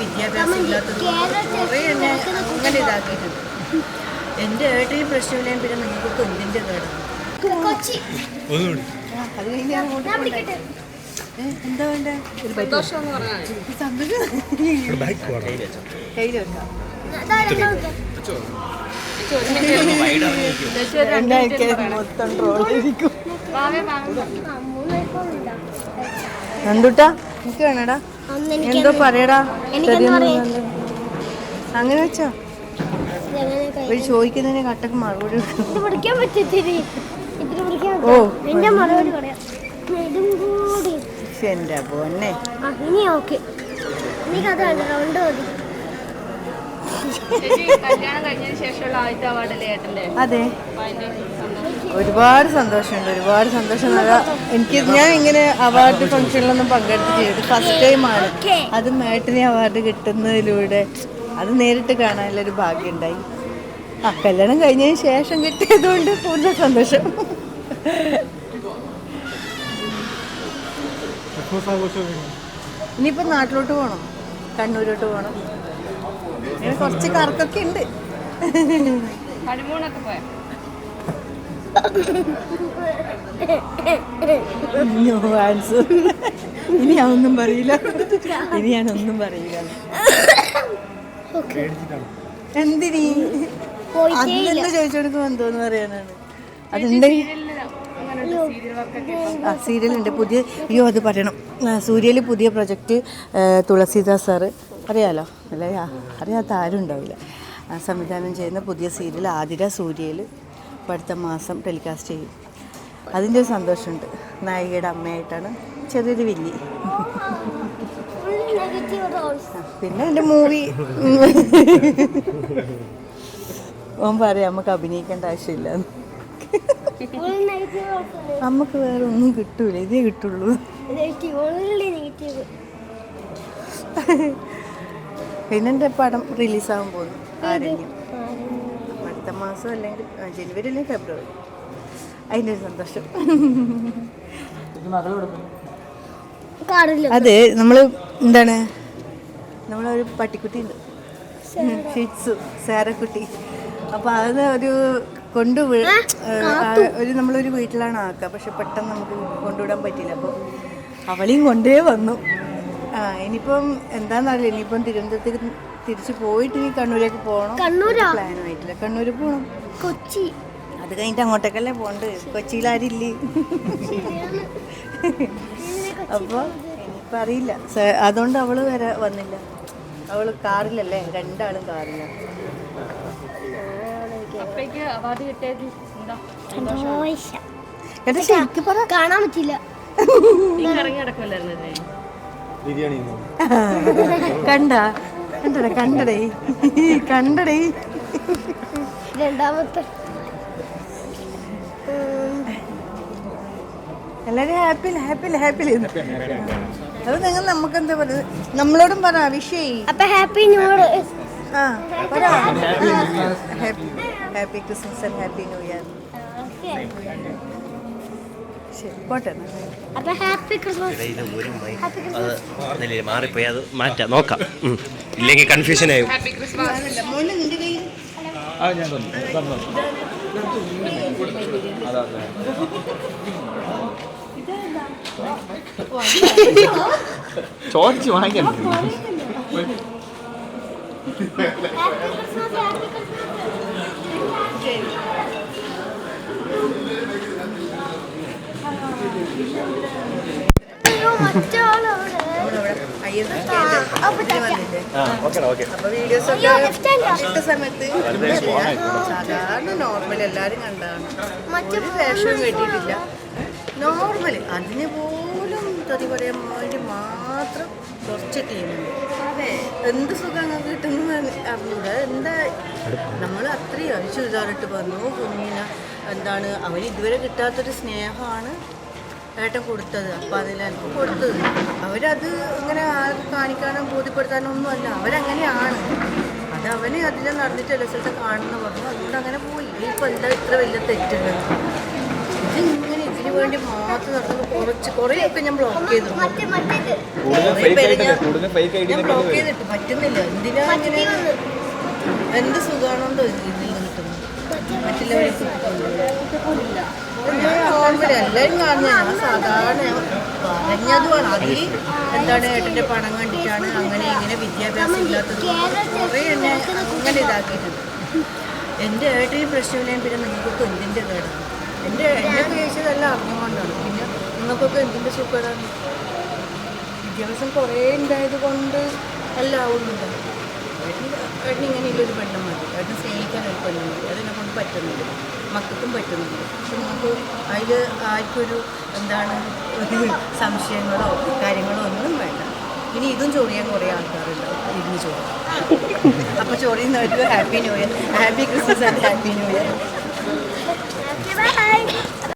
വിദ്യാഭ്യാസം ഇല്ലാത്തത് കുറേ എന്നെ അങ്ങനെ ഇതാക്കിയിട്ടുണ്ട്. എൻ്റെ ഏട്ടന് പ്രശ്നമില്ല, പിന്നെ നിങ്ങൾക്ക് എന്തിൻ്റെ കേടാണ് അത് കഴിഞ്ഞാൽ എന്താ വേണ്ടേ? കയ്യിൽ വെക്കാം. മൊത്തം ട്രോളിരിക്കും. എന്തുട്ടാ എനിക്ക് വേണടാ, എന്തോ പറയടാ. അങ്ങനെ വെച്ചോ, ഒരു ചോദിക്കുന്നതിന് കട്ടക്ക് മറുപടി. ഓ എന്റെ പോന്നെ അതെ, ഒരുപാട് സന്തോഷമുണ്ട്, ഒരുപാട് സന്തോഷം. എനിക്ക് ഞാൻ ഇങ്ങനെ അവാർഡ് ഫംഗ്ഷനിലൊന്നും പങ്കെടുത്തിട്ട് ഫസ്റ്റ് ടൈമാണ്. അത് മേട്ടനെ അവാർഡ് കിട്ടുന്നതിലൂടെ അത് നേരിട്ട് കാണാനുള്ളൊരു ഭാഗ്യം ഉണ്ടായി. ആ കല്യാണം കഴിഞ്ഞതിന് ശേഷം കിട്ടിയതുകൊണ്ട് കൂടുതൽ സന്തോഷം. ഇനിയിപ്പോൾ നാട്ടിലോട്ട് പോകണം, കണ്ണൂരോട്ട് പോകണം. അങ്ങനെ കുറച്ച് കറക്കൊക്കെ ഉണ്ട്. ഇനി ഞാനൊന്നും പറയില്ല, ഇനി ഞാനൊന്നും പറയില്ല. എന്തിനീ അതെന്താ ചോദിച്ചെടുക്കുമ്പോൾ എന്തോന്ന് പറയാനാണ്. അതുണ്ട്, ആ സീരിയലുണ്ട് പുതിയ. അയ്യോ അത് പറയണം, സൂര്യയിൽ പുതിയ പ്രൊജക്റ്റ് തുളസീദാസ് സാറ് അറിയാലോ അല്ലേ? അറിയാത്ത ആരും ഉണ്ടാവില്ല. സംവിധാനം ചെയ്യുന്ന പുതിയ സീരിയൽ ആതിര സൂര്യയിൽ ഇപ്പോൾ അടുത്ത മാസം ടെലികാസ്റ്റ് ചെയ്യും. അതിൻ്റെ ഒരു സന്തോഷമുണ്ട്. നായികയുടെ അമ്മയായിട്ടാണ്, ചെറിയൊരു വില്ലി. പിന്നെ എൻ്റെ മൂവി ഓൻ പറയാം നമുക്ക് അഭിനയിക്കേണ്ട ആവശ്യമില്ല, നമുക്ക് വേറെ ഒന്നും കിട്ടൂല, ഇതേ കിട്ടുള്ളൂ. പിന്നെ എൻ്റെ പടം റിലീസാകാൻ പോകുന്നു ആരെങ്കിലും അടുത്ത മാസം, അല്ലെങ്കിൽ ജനുവരി അല്ലെങ്കിൽ ഫെബ്രുവരി. അതിൻ്റെ ഒരു സന്തോഷം. അതെ, നമ്മൾ എന്താണ്, നമ്മളൊരു പട്ടിക്കുട്ടി ഉണ്ട്, ഷിറ്റ്സു സാരക്കുട്ടി. അപ്പോൾ അത് ഒരു ഒരു നമ്മളൊരു വീട്ടിലാണ് ആക്കുക, പക്ഷെ പെട്ടെന്ന് നമുക്ക് കൊണ്ടുവിടാൻ പറ്റിയില്ല. അപ്പോൾ അവളെയും കൊണ്ടേ വന്നു. ഇനിയിപ്പം എന്താണെന്നറിയില്ല, ഇനിയിപ്പം തിരുവനന്തപുരത്തേക്ക് തിരിച്ച് പോയിട്ട് ഇനി കണ്ണൂരേക്ക് പോകണം. പ്ലാനുമായിട്ടില്ല, കണ്ണൂർ പോകണം. കൊച്ചി അത് കഴിഞ്ഞിട്ട് അങ്ങോട്ടേക്കല്ലേ പോകണ്ട്, കൊച്ചിയിലാരില്ലേ. അപ്പോൾ ഇനിയിപ്പോൾ അറിയില്ല, അതുകൊണ്ട് അവൾ വന്നില്ല. അവൾ കാറിലല്ലേ, രണ്ടാളും കാറില്ല. കാണാൻ പറ്റില്ല, കണ്ടടേ രണ്ടാമത്തെ എല്ലാരും ഹാപ്പി. അത് നിങ്ങൾ നമുക്കെന്താ പറയുന്നത്, നമ്മളോടും പറ വിഷയ്. അപ്പൊ happy new year. Happy Christmas and happy new year. ശരി പോട്ടെ. അപ്പൊ ഹാപ്പി ക്രിസ്മസ്. മാറിപ്പോയി, അത് മാറ്റാം, നോക്കാം. ഇല്ലെങ്കിൽ കൺഫ്യൂഷൻ ആയി. ചോദിച്ചു വാങ്ങിക്കാൻ അപ്പൊ വീഡിയോസൊക്കെ ഇട്ട സമയത്ത് സാധാരണ നോർമൽ എല്ലാരും കണ്ടാണ്, ഒരു വേഷവും കെട്ടിയിട്ടില്ല, നോർമൽ. അതിന് പോലും തെറി പറയാൻ വേണ്ടി മാത്രം കുറച്ച് ടീമുണ്ട്. എന്ത് സുഖം കിട്ടുന്നത് അറിഞ്ഞൂട. എന്താ നമ്മൾ അത്രയും ചുരിദാറിട്ട് വന്നു കുഞ്ഞിനെ, എന്താണ് അവന് ഇതുവരെ കിട്ടാത്തൊരു സ്നേഹമാണ് ഏട്ടൻ കൊടുത്തത്. അപ്പം അതിലെനിക്ക് കൊടുത്തത് അവരത് ഇങ്ങനെ ആർക്ക് കാണിക്കാനോ ബോധ്യപ്പെടുത്താനോ ഒന്നുമല്ല, അവരങ്ങനെയാണ്. അത് അവന് അതിൽ നടന്നിട്ട് എല്ലാ സ്ഥലത്ത് കാണുന്ന പറഞ്ഞു, അതുകൊണ്ട് അങ്ങനെ പോയി. ഇപ്പം എന്താ ഇത്ര വലിയ തെറ്റുള്ളത്? ഇതിങ്ങനെ ഇതിന് വേണ്ടി മാത്രം നടത്തുന്നത് കുറേയൊക്കെ ഞാൻ ബ്ലോക്ക് ചെയ്തു. ഞാൻ ബ്ലോക്ക് ചെയ്തിട്ട് പറ്റുന്നില്ല. എന്തിനാ ഇങ്ങനെ എന്ത് സുഖമാണോണ്ടോ ഇതിൽ കിട്ടുന്നത് മറ്റുള്ളവരെ നോർമലി എല്ലാവരും കാണുന്നത്. ഞാൻ സാധാരണ പറഞ്ഞതുമാണ്. അതിൽ എന്താണ് ഏട്ടൻ്റെ പണം കണ്ടിട്ടാണ് അങ്ങനെ ഇങ്ങനെ വിദ്യാഭ്യാസം ഇല്ലാത്തത് കുറേ എന്നെ അങ്ങനെ ഇതാക്കിയിട്ടുണ്ട്. എൻ്റെ ഏട്ടന് പ്രശ്നമില്ലെങ്കിൽ പിന്നെ നിങ്ങൾക്കൊക്കെ എന്തിൻ്റെ കേടാണ്? എന്നെ കഴിച്ചതെല്ലാം അറിഞ്ഞുകൊണ്ടാണ്. പിന്നെ നിങ്ങൾക്കൊക്കെ എന്തിൻ്റെ സുഖമാണ്? വിദ്യാഭ്യാസം കുറേ ഉണ്ടായത് കൊണ്ട് എല്ലാം ആവുന്നുണ്ട്. ഏട്ടന് ഇങ്ങനെയുള്ളൊരു പെണ്ണ് മതി. ഏട്ടന് സ്നേഹിക്കാൻ ഒരു പെണ്ണ് മതി. അതിനെ കൊണ്ട് പറ്റുന്നുണ്ട്, മക്കൾക്കും പറ്റുന്നുണ്ട്. പക്ഷെ നമുക്ക് അതിൽ ആർക്കൊരു എന്താണ് സംശയങ്ങളോ കാര്യങ്ങളോ ഒന്നും വേണ്ട. ഇനി ഇതും ചൊറിയാൻ കുറേ ആൾക്കാരുണ്ടാവും. ഇരുന്ന് ചോറും അപ്പോൾ ചൊറിയുന്നവർക്ക് happy new year, happy Christmas and happy new year.